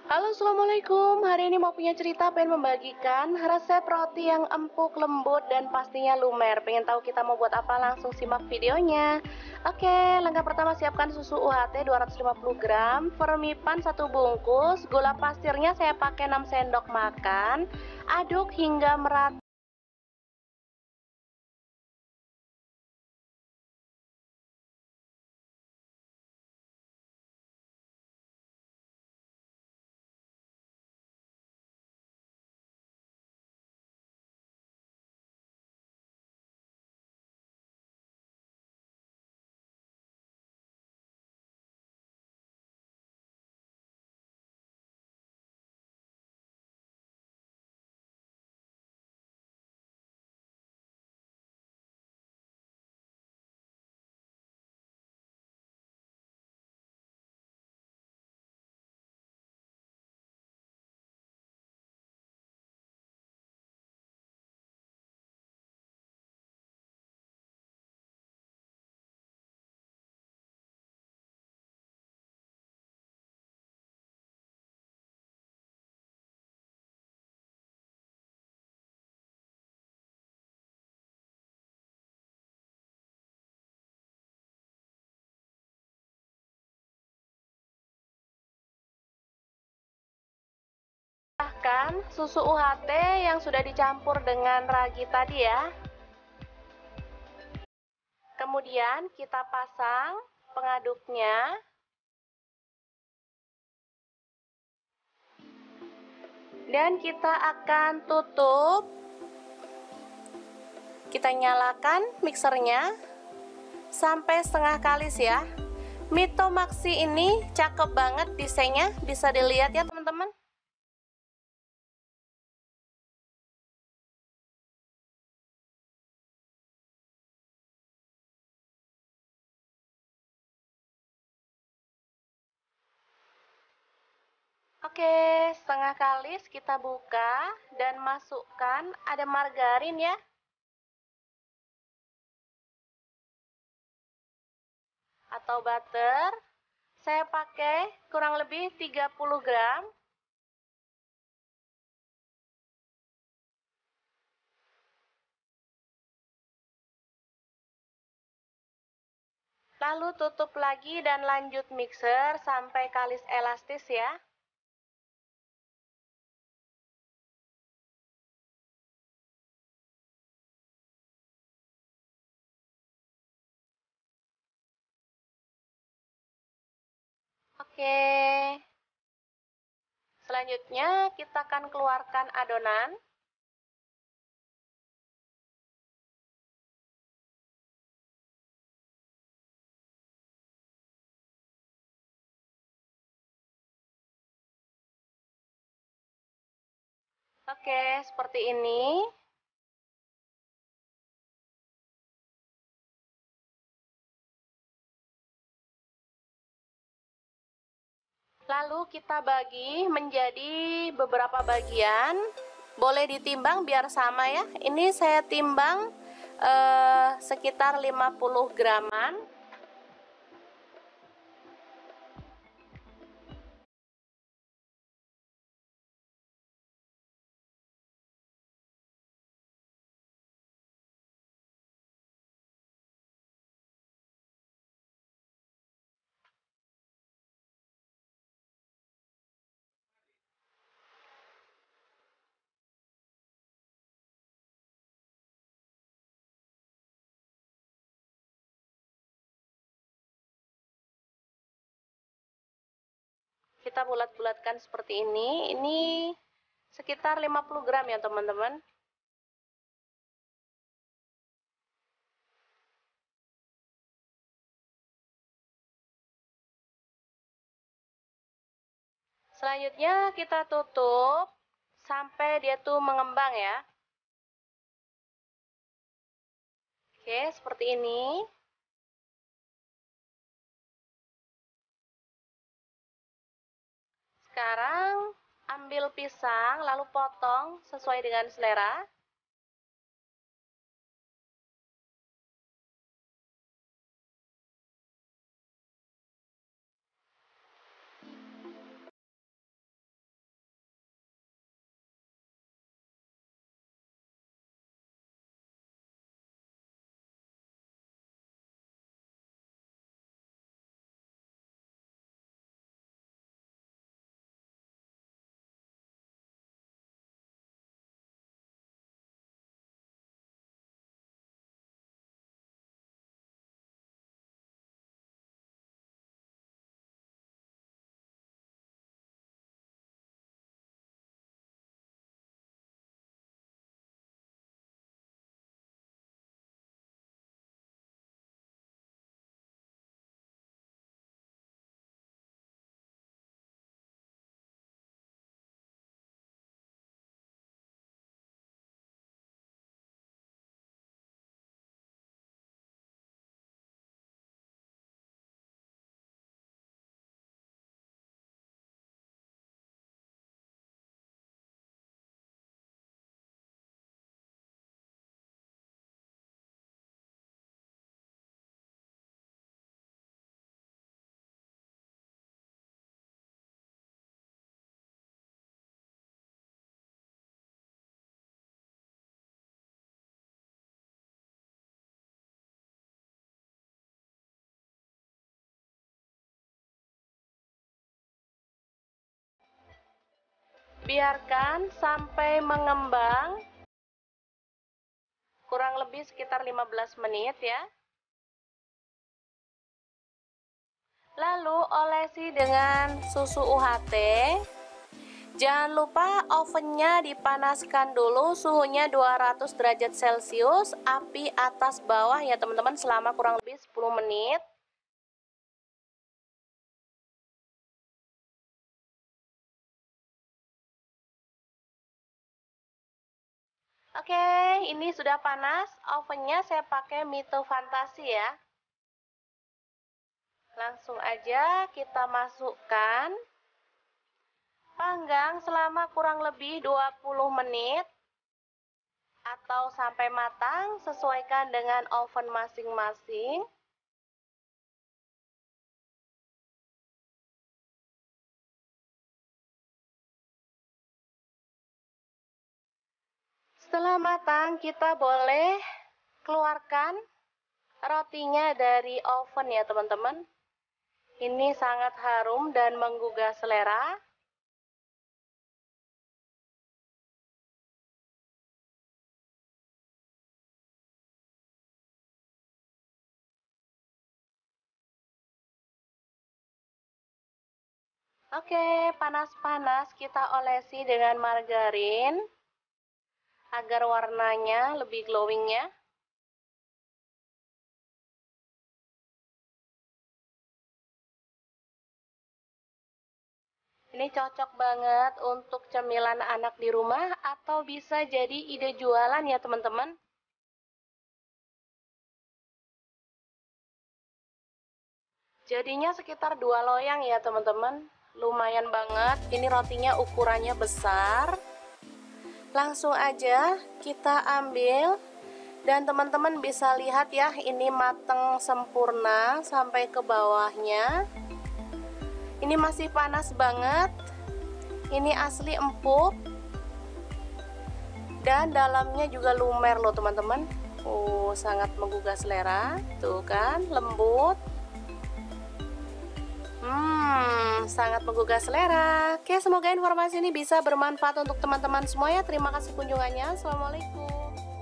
Halo, Assalamualaikum. Hari ini mau punya cerita, pengen membagikan resep roti yang empuk, lembut, dan pastinya lumer. Pengen tahu kita mau buat apa? Langsung simak videonya. Oke, langkah pertama siapkan susu UHT 250 gram, Fermipan 1 bungkus, gula pasirnya saya pakai 6 sendok makan, aduk hingga merata. Tambahkan susu UHT yang sudah dicampur dengan ragi tadi ya. Kemudian kita pasang pengaduknya. Dan kita akan tutup. Kita nyalakan mixernya sampai setengah kalis ya. Mito Maxi ini cakep banget desainnya, bisa dilihat ya teman-teman. Oke, setengah kalis kita buka dan masukkan, ada margarin ya. Atau butter. Saya pakai kurang lebih 30 gram. Lalu tutup lagi dan lanjut mixer sampai kalis elastis ya. Oke. Selanjutnya kita akan keluarkan adonan. Oke, seperti ini. Lalu kita bagi menjadi beberapa bagian. Boleh ditimbang biar sama ya. Ini saya timbang sekitar 50 graman. Kita bulat-bulatkan seperti ini. Ini sekitar 50 gram ya teman-teman. Selanjutnya kita tutup sampai dia tuh mengembang ya. Oke, seperti ini. Sekarang ambil pisang lalu potong sesuai dengan selera. Biarkan sampai mengembang, kurang lebih sekitar 15 menit ya. Lalu olesi dengan susu UHT. Jangan lupa ovennya dipanaskan dulu, suhunya 200 derajat Celcius, api atas bawah ya teman-teman, selama kurang lebih 10 menit. Oke, ini sudah panas. Ovennya saya pakai Mito Fantasi ya. Langsung aja kita masukkan. Panggang selama kurang lebih 20 menit atau sampai matang, sesuaikan dengan oven masing-masing. Setelah matang, kita boleh keluarkan rotinya dari oven ya teman-teman. Ini sangat harum dan menggugah selera. Oke, panas-panas kita olesi dengan margarin agar warnanya lebih glowing ya. Ini cocok banget untuk cemilan anak di rumah atau bisa jadi ide jualan ya teman-teman. Jadinya sekitar 2 loyang ya teman-teman. Lumayan banget, ini rotinya ukurannya besar. Langsung aja kita ambil dan teman-teman bisa lihat ya, ini mateng sempurna sampai ke bawahnya. Ini masih panas banget. Ini asli empuk. Dan dalamnya juga lumer loh teman-teman. Sangat menggugah selera. Tuh kan, lembut. Sangat menggugah selera. Oke, semoga informasi ini bisa bermanfaat untuk teman-teman semua ya. Terima kasih kunjungannya. Assalamualaikum.